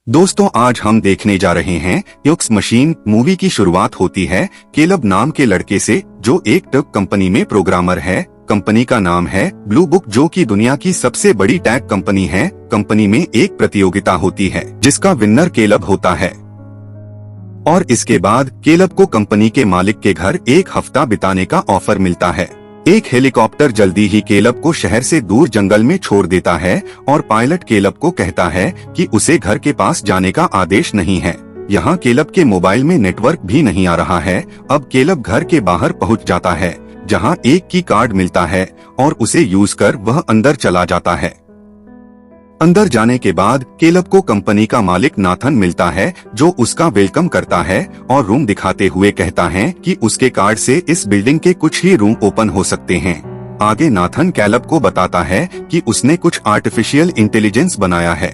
दोस्तों, आज हम देखने जा रहे हैं युक्स मशीन मूवी की शुरुआत होती है केलब नाम के लड़के से जो एक टेक कंपनी में प्रोग्रामर है। कंपनी का नाम है ब्लू बुक, जो कि दुनिया की सबसे बड़ी टेक कंपनी है। कंपनी में एक प्रतियोगिता होती है जिसका विनर केलब होता है और इसके बाद केलब को कंपनी के मालिक के घर एक हफ्ता बिताने का ऑफर मिलता है। एक हेलीकॉप्टर जल्दी ही केलब को शहर से दूर जंगल में छोड़ देता है और पायलट केलब को कहता है कि उसे घर के पास जाने का आदेश नहीं है। यहाँ केलब के मोबाइल में नेटवर्क भी नहीं आ रहा है। अब केलब घर के बाहर पहुँच जाता है जहाँ एक की कार्ड मिलता है और उसे यूज कर वह अंदर चला जाता है। अंदर जाने के बाद केलब को कंपनी का मालिक नाथन मिलता है जो उसका वेलकम करता है और रूम दिखाते हुए कहता है कि उसके कार्ड से इस बिल्डिंग के कुछ ही रूम ओपन हो सकते हैं। आगे नाथन केलब को बताता है कि उसने कुछ आर्टिफिशियल इंटेलिजेंस बनाया है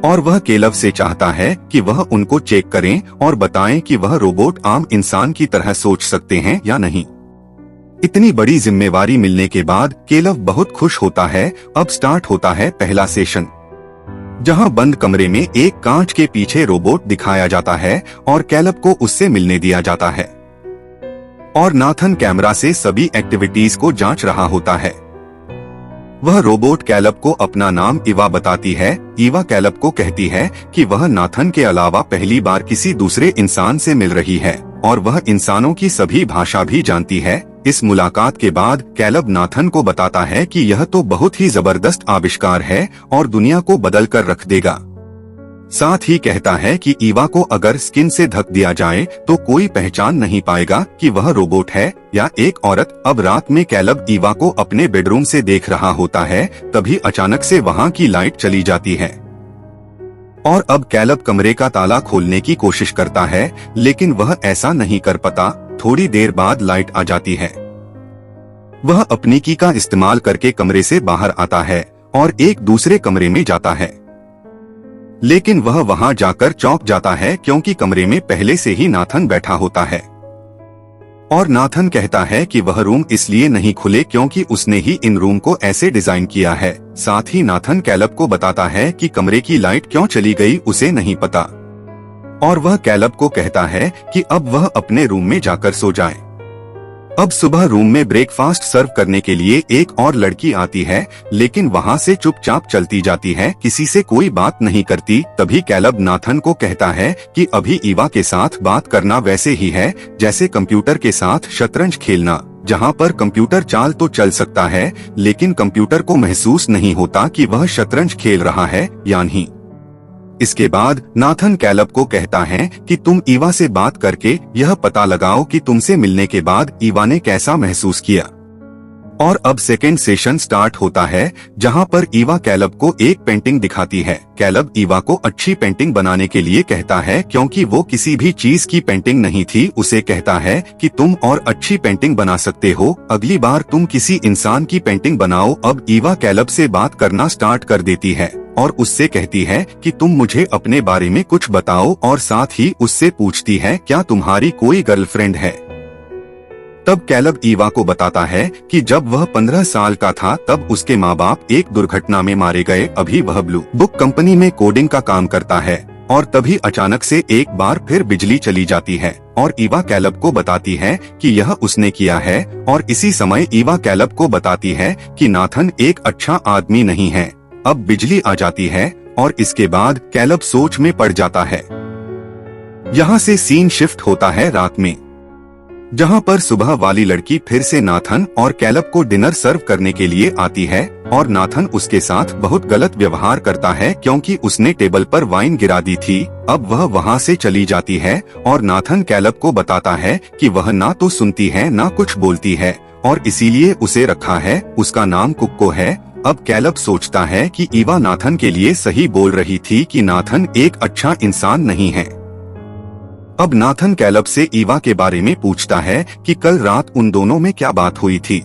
और वह केलब से चाहता है कि वह उनको चेक करें और बताएं कि वह रोबोट आम इंसान की तरह सोच सकते हैं या नहीं। इतनी बड़ी जिम्मेवारी मिलने के बाद केलब बहुत खुश होता है। अब स्टार्ट होता है पहला सेशन, जहां बंद कमरे में एक कांच के पीछे रोबोट दिखाया जाता है और केलब को उससे मिलने दिया जाता है और नाथन कैमरा से सभी एक्टिविटीज को जांच रहा होता है। वह रोबोट केलब को अपना नाम ईवा बताती है। ईवा केलब को कहती है कि वह नाथन के अलावा पहली बार किसी दूसरे इंसान से मिल रही है और वह इंसानों की सभी भाषा भी जानती है। इस मुलाकात के बाद केलब नाथन को बताता है कि यह तो बहुत ही जबरदस्त आविष्कार है और दुनिया को बदल कर रख देगा। साथ ही कहता है कि ईवा को अगर स्किन से ढक दिया जाए तो कोई पहचान नहीं पाएगा कि वह रोबोट है या एक औरत। अब रात में केलब ईवा को अपने बेडरूम से देख रहा होता है, तभी अचानक से वहाँ की लाइट चली जाती है और अब केलब कमरे का ताला खोलने की कोशिश करता है, लेकिन वह ऐसा नहीं कर पाता। थोड़ी देर बाद लाइट आ जाती है। वह अपनी की का इस्तेमाल करके कमरे से बाहर आता है और एक दूसरे कमरे में जाता है, लेकिन वह वहां जाकर चौंक जाता है क्योंकि कमरे में पहले से ही नाथन बैठा होता है और नाथन कहता है कि वह रूम इसलिए नहीं खुले क्योंकि उसने ही इन रूम को ऐसे डिजाइन किया है। साथ ही नाथन केलब को बताता है कि कमरे की लाइट क्यों चली गई उसे नहीं पता और वह केलब को कहता है कि अब वह अपने रूम में जाकर सो जाए। अब सुबह रूम में ब्रेकफास्ट सर्व करने के लिए एक और लड़की आती है, लेकिन वहाँ से चुपचाप चलती जाती है, किसी से कोई बात नहीं करती। तभी केलब नाथन को कहता है कि अभी ईवा के साथ बात करना वैसे ही है जैसे कंप्यूटर के साथ शतरंज खेलना, जहाँ पर कंप्यूटर चाल तो चल सकता है लेकिन कंप्यूटर को महसूस नहीं होता कि वह शतरंज खेल रहा है या नहीं। इसके बाद नाथन केलब को कहता है कि तुम ईवा से बात करके यह पता लगाओ कि तुमसे मिलने के बाद ईवा ने कैसा महसूस किया। और अब सेकेंड सेशन स्टार्ट होता है जहां पर ईवा केलब को एक पेंटिंग दिखाती है। केलब ईवा को अच्छी पेंटिंग बनाने के लिए कहता है क्योंकि वो किसी भी चीज की पेंटिंग नहीं थी। उसे कहता है कि तुम और अच्छी पेंटिंग बना सकते हो, अगली बार तुम किसी इंसान की पेंटिंग बनाओ। अब ईवा केलब से बात करना स्टार्ट कर देती है और उससे कहती है कि तुम मुझे अपने बारे में कुछ बताओ और साथ ही उससे पूछती है क्या तुम्हारी कोई गर्लफ्रेंड है। तब केलब ईवा को बताता है कि जब वह 15 साल का था तब उसके माँ बाप एक दुर्घटना में मारे गए। अभी वह ब्लू बुक कंपनी में कोडिंग का काम करता है और तभी अचानक से एक बार फिर बिजली चली जाती है और ईवा केलब को बताती है कि यह उसने किया है। और इसी समय ईवा केलब को बताती है कि नाथन एक अच्छा आदमी नहीं है। अब बिजली आ जाती है और इसके बाद केलब सोच में पड़ जाता है। यहाँ से सीन शिफ्ट होता है रात में, जहाँ पर सुबह वाली लड़की फिर से नाथन और केलब को डिनर सर्व करने के लिए आती है और नाथन उसके साथ बहुत गलत व्यवहार करता है क्योंकि उसने टेबल पर वाइन गिरा दी थी। अब वह वहाँ से चली जाती है और नाथन केलब को बताता है कि वह ना तो सुनती है ना कुछ बोलती है और इसीलिए उसे रखा है। उसका नाम कुक्को है। अब केलब सोचता है कि ईवा नाथन के लिए सही बोल रही थी कि नाथन एक अच्छा इंसान नहीं है। अब नाथन केलब से ईवा के बारे में पूछता है कि कल रात उन दोनों में क्या बात हुई थी।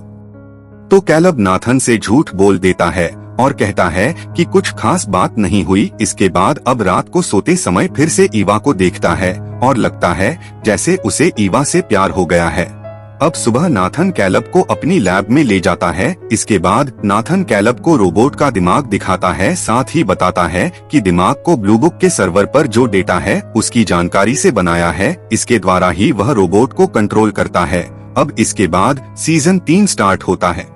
तो केलब नाथन से झूठ बोल देता है और कहता है कि कुछ खास बात नहीं हुई। इसके बाद अब रात को सोते समय फिर से ईवा को देखता है और लगता है जैसे उसे ईवा से प्यार हो गया है। अब सुबह नाथन कैलब को अपनी लैब में ले जाता है। इसके बाद नाथन कैलब को रोबोट का दिमाग दिखाता है, साथ ही बताता है कि दिमाग को ब्लू बुक के सर्वर पर जो डेटा है उसकी जानकारी से बनाया है। इसके द्वारा ही वह रोबोट को कंट्रोल करता है। अब इसके बाद सीजन 3 स्टार्ट होता है,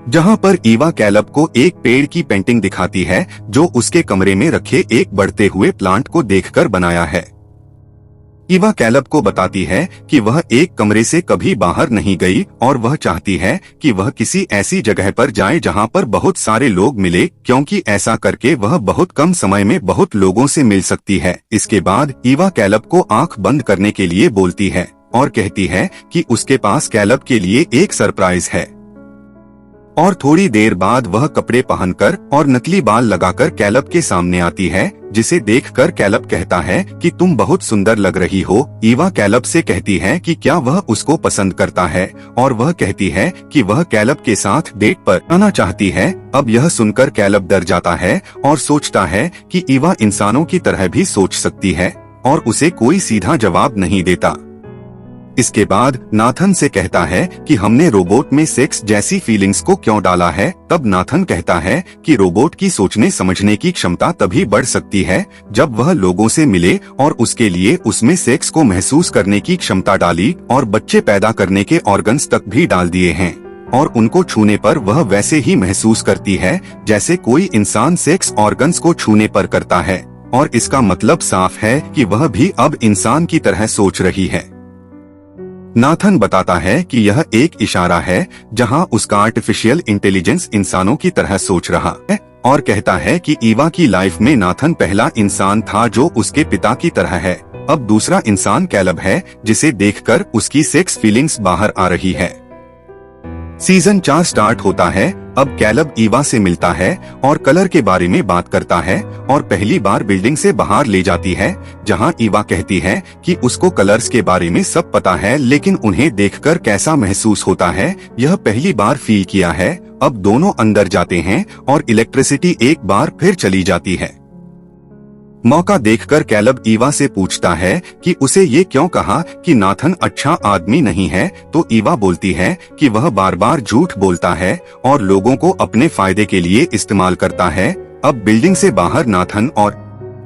जहां पर ईवा कैलब को एक पेड़ की पेंटिंग दिखाती है जो उसके कमरे में रखे एक बढ़ते हुए प्लांट को देखकर बनाया है। ईवा कैलब को बताती है कि वह एक कमरे से कभी बाहर नहीं गई और वह चाहती है कि वह किसी ऐसी जगह पर जाए जहां पर बहुत सारे लोग मिले, क्योंकि ऐसा करके वह बहुत कम समय में बहुत लोगों से मिल सकती है। इसके बाद ईवा कैलब को आंख बंद करने के लिए बोलती है और कहती है कि उसके पास कैलब के लिए एक सरप्राइज है। और थोड़ी देर बाद वह कपड़े पहनकर और नकली बाल लगाकर कैलब के सामने आती है, जिसे देखकर कैलब कहता है कि तुम बहुत सुंदर लग रही हो। ईवा कैलब से कहती है कि क्या वह उसको पसंद करता है और वह कहती है कि वह कैलब के साथ डेट पर आना चाहती है। अब यह सुनकर कैलब डर जाता है और सोचता है कि ईवा इंसानों की तरह भी सोच सकती है और उसे कोई सीधा जवाब नहीं देता। इसके बाद नाथन से कहता है कि हमने रोबोट में सेक्स जैसी फीलिंग्स को क्यों डाला है। तब नाथन कहता है कि रोबोट की सोचने समझने की क्षमता तभी बढ़ सकती है जब वह लोगों से मिले और उसके लिए उसमें सेक्स को महसूस करने की क्षमता डाली और बच्चे पैदा करने के ऑर्गन्स तक भी डाल दिए हैं और उनको छूने पर वह वैसे ही महसूस करती है जैसे कोई इंसान सेक्स ऑर्गन्स को छूने पर करता है। और इसका मतलब साफ है कि वह भी अब इंसान की तरह सोच रही है। नाथन बताता है कि यह एक इशारा है जहां उसका आर्टिफिशियल इंटेलिजेंस इंसानों की तरह सोच रहा है और कहता है कि ईवा की लाइफ में नाथन पहला इंसान था जो उसके पिता की तरह है। अब दूसरा इंसान कैलब है जिसे देखकर उसकी सेक्स फीलिंग्स बाहर आ रही है। सीजन 4 स्टार्ट होता है। अब कैलब ईवा से मिलता है और कलर के बारे में बात करता है और पहली बार बिल्डिंग से बाहर ले जाती है, जहां ईवा कहती है कि उसको कलर्स के बारे में सब पता है, लेकिन उन्हें देखकर कैसा महसूस होता है यह पहली बार फील किया है। अब दोनों अंदर जाते हैं और इलेक्ट्रिसिटी एक बार फिर चली जाती है। मौका देखकर कैलब ईवा से पूछता है कि उसे ये क्यों कहा कि नाथन अच्छा आदमी नहीं है, तो ईवा बोलती है कि वह बार बार झूठ बोलता है और लोगों को अपने फायदे के लिए इस्तेमाल करता है। अब बिल्डिंग से बाहर नाथन और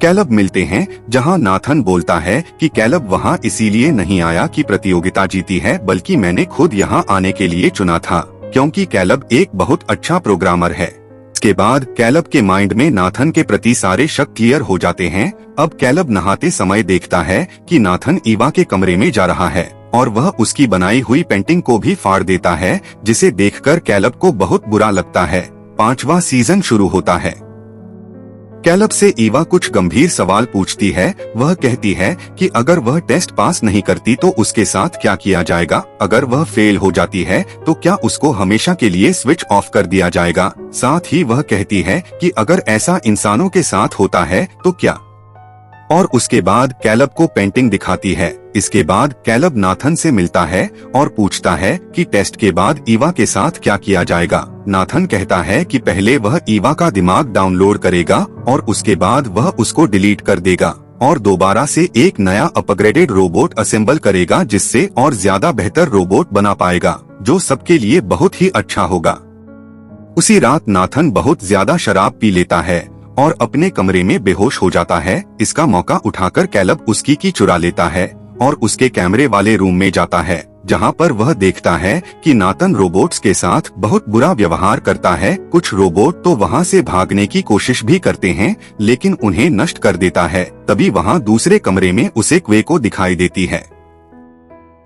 कैलब मिलते हैं, जहां नाथन बोलता है कि कैलब वहां इसीलिए नहीं आया कि प्रतियोगिता जीती है, बल्कि मैंने खुद यहां आने के लिए चुना था क्योंकि कैलब एक बहुत अच्छा प्रोग्रामर है। इसके बाद कैलब के माइंड में नाथन के प्रति सारे शक क्लियर हो जाते हैं। अब कैलब नहाते समय देखता है कि नाथन ईवा के कमरे में जा रहा है और वह उसकी बनाई हुई पेंटिंग को भी फाड़ देता है, जिसे देखकर कैलब को बहुत बुरा लगता है। 5वां सीजन शुरू होता है। कैलब से ईवा कुछ गंभीर सवाल पूछती है। वह कहती है कि अगर वह टेस्ट पास नहीं करती तो उसके साथ क्या किया जाएगा, अगर वह फेल हो जाती है तो क्या उसको हमेशा के लिए स्विच ऑफ कर दिया जाएगा। साथ ही वह कहती है कि अगर ऐसा इंसानों के साथ होता है तो क्या। और उसके बाद कैलब को पेंटिंग दिखाती है। इसके बाद कैलब नाथन से मिलता है और पूछता है कि टेस्ट के बाद ईवा के साथ क्या किया जाएगा। नाथन कहता है कि पहले वह ईवा का दिमाग डाउनलोड करेगा और उसके बाद वह उसको डिलीट कर देगा और दोबारा से एक नया अपग्रेडेड रोबोट असेंबल करेगा, जिससे और ज्यादा बेहतर रोबोट बना पाएगा जो सबके लिए बहुत ही अच्छा होगा। उसी रात नाथन बहुत ज्यादा शराब पी लेता है और अपने कमरे में बेहोश हो जाता है। इसका मौका उठाकर कैलब उसकी की चुरा लेता है और उसके कैमरे वाले रूम में जाता है, जहां पर वह देखता है कि नाथन रोबोट्स के साथ बहुत बुरा व्यवहार करता है। कुछ रोबोट तो वहां से भागने की कोशिश भी करते हैं, लेकिन उन्हें नष्ट कर देता है। तभी वहां दूसरे कमरे में उसे क्वेको दिखाई देती है,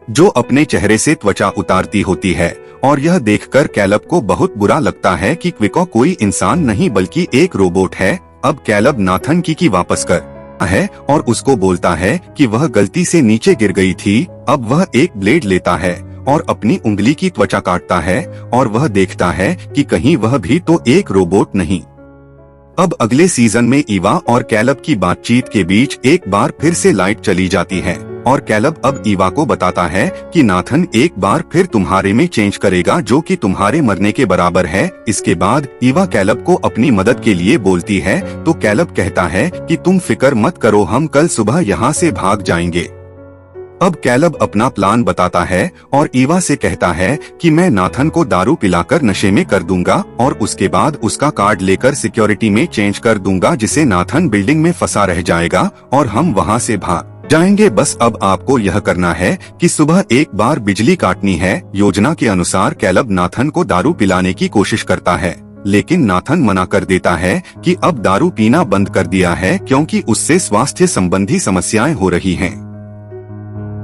जो अपने चेहरे से त्वचा उतारती होती है और यह देखकर कैलब को बहुत बुरा लगता है कि क्वेको कोई इंसान नहीं बल्कि एक रोबोट है। अब कैलब नाथन की वापस कर है और उसको बोलता है कि वह गलती से नीचे गिर गई थी। अब वह एक ब्लेड लेता है और अपनी उंगली की त्वचा काटता है और वह देखता है कि कहीं वह भी तो एक रोबोट नहीं। अब अगले सीजन में ईवा और कैलब की बातचीत के बीच एक बार फिर से लाइट चली जाती है और कैलब अब ईवा को बताता है कि नाथन एक बार फिर तुम्हारे में चेंज करेगा, जो कि तुम्हारे मरने के बराबर है। इसके बाद ईवा कैलब को अपनी मदद के लिए बोलती है, तो कैलब कहता है कि तुम फिक्र मत करो, हम कल सुबह यहाँ से भाग जाएंगे। अब कैलब अपना प्लान बताता है और ईवा से कहता है कि मैं नाथन को दारू पिलाकर नशे में कर दूंगा और उसके बाद उसका कार्ड लेकर सिक्योरिटी में चेंज कर दूंगा, जिसे नाथन बिल्डिंग में फंसा रह जाएगा और हम वहां से भाग जाएंगे। बस अब आपको यह करना है कि सुबह एक बार बिजली काटनी है। योजना के अनुसार कैलब नाथन को दारू पिलाने की कोशिश करता है, लेकिन नाथन मना कर देता है कि अब दारू पीना बंद कर दिया है क्योंकि उससे स्वास्थ्य संबंधी समस्याएं हो रही हैं।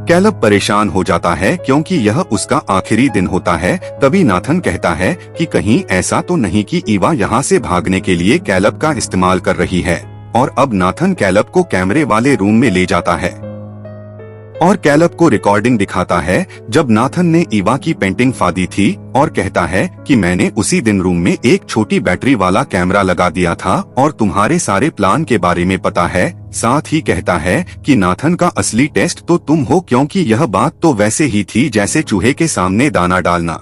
कैलब परेशान हो जाता है क्योंकि यह उसका आखिरी दिन होता है। तभी नाथन कहता है कि कहीं ऐसा तो नहीं कि ईवा यहाँ से भागने के लिए कैलब का इस्तेमाल कर रही है। और अब नाथन कैलब को कैमरे वाले रूम में ले जाता है और कैलब को रिकॉर्डिंग दिखाता है जब नाथन ने ईवा की पेंटिंग फाड़ी थी और कहता है कि मैंने उसी दिन रूम में एक छोटी बैटरी वाला कैमरा लगा दिया था और तुम्हारे सारे प्लान के बारे में पता है। साथ ही कहता है कि नाथन का असली टेस्ट तो तुम हो, क्योंकि यह बात तो वैसे ही थी जैसे चूहे के सामने दाना डालना।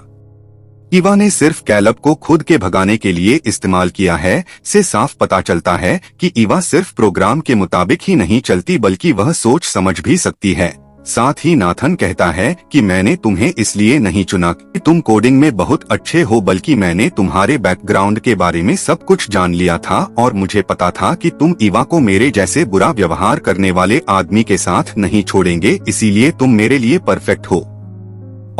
ईवा ने सिर्फ कैलब को खुद के भगाने के लिए इस्तेमाल किया है। से साफ पता चलता है कि ईवा सिर्फ प्रोग्राम के मुताबिक ही नहीं चलती बल्कि वह सोच समझ भी सकती है। साथ ही नाथन कहता है कि मैंने तुम्हें इसलिए नहीं चुना कि तुम कोडिंग में बहुत अच्छे हो, बल्कि मैंने तुम्हारे बैकग्राउंड के बारे में सब कुछ जान लिया था और मुझे पता था कि तुम ईवा को मेरे जैसे बुरा व्यवहार करने वाले आदमी के साथ नहीं छोड़ेंगे, इसीलिए तुम मेरे लिए परफेक्ट हो।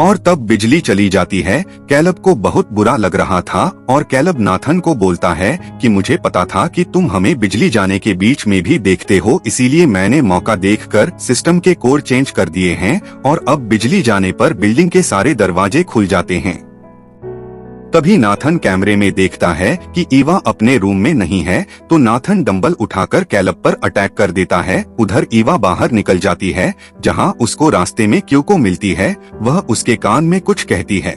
और तब बिजली चली जाती है। कैलब को बहुत बुरा लग रहा था और कैलब नाथन को बोलता है कि मुझे पता था कि तुम हमें बिजली जाने के बीच में भी देखते हो, इसीलिए मैंने मौका देखकर सिस्टम के कोड चेंज कर दिए हैं और अब बिजली जाने पर बिल्डिंग के सारे दरवाजे खुल जाते हैं। तभी नाथन कैमरे में देखता है कि ईवा अपने रूम में नहीं है, तो नाथन डंबल उठाकर कैलब पर अटैक कर देता है। उधर ईवा बाहर निकल जाती है, जहां उसको रास्ते में क्यूको मिलती है। वह उसके कान में कुछ कहती है।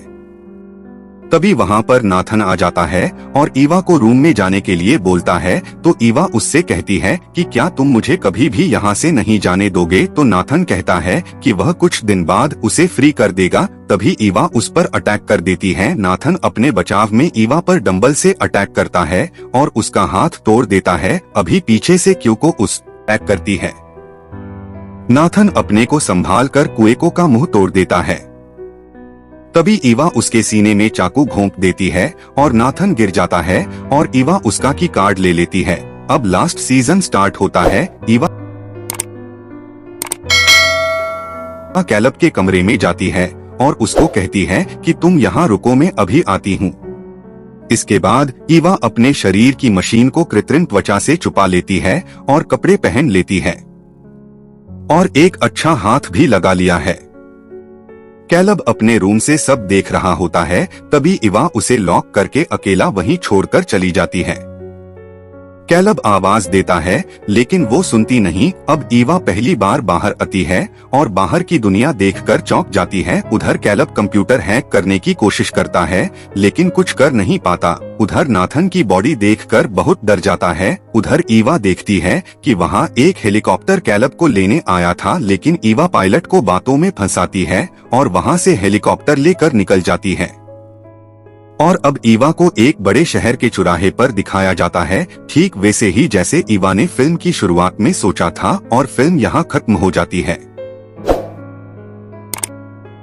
तभी वहां पर नाथन आ जाता है और ईवा को रूम में जाने के लिए बोलता है, तो ईवा उससे कहती है कि क्या तुम मुझे कभी भी यहाँ से नहीं जाने दोगे। तो नाथन कहता है कि वह कुछ दिन बाद उसे फ्री कर देगा। तभी ईवा उस पर अटैक कर देती है। नाथन अपने बचाव में ईवा पर डंबल से अटैक करता है और उसका हाथ तोड़ देता है। अभी पीछे से क्यूको उस अटैक करती है। नाथन अपने को संभाल कर क्यूको का मुंह तोड़ देता है। तभी ईवा उसके सीने में चाकू घोंप देती है और नाथन गिर जाता है और ईवा उसका की कार्ड ले लेती है। अब लास्ट सीजन स्टार्ट होता है। ईवा कैलब के कमरे में जाती है और उसको कहती है कि तुम यहाँ रुको, मैं अभी आती हूँ। इसके बाद ईवा अपने शरीर की मशीन को कृत्रिम त्वचा से छुपा लेती है और कपड़े पहन लेती है और एक अच्छा हाथ भी लगा लिया है। कैलब अपने रूम से सब देख रहा होता है। तभी ईवा उसे लॉक करके अकेला वहीं छोड़कर चली जाती है। कैलब आवाज देता है लेकिन वो सुनती नहीं। अब ईवा पहली बार बाहर आती है और बाहर की दुनिया देखकर चौंक जाती है। उधर कैलब कंप्यूटर हैक करने की कोशिश करता है लेकिन कुछ कर नहीं पाता। उधर नाथन की बॉडी देखकर बहुत डर जाता है। उधर ईवा देखती है कि वहाँ एक हेलीकॉप्टर कैलब को लेने आया था, लेकिन ईवा पायलट को बातों में फंसाती है और वहाँ से हेलीकॉप्टर लेकर निकल जाती है। और अब ईवा को एक बड़े शहर के चौराहे पर दिखाया जाता है, ठीक वैसे ही जैसे ईवा ने फिल्म की शुरुआत में सोचा था, और फिल्म यहाँ खत्म हो जाती है।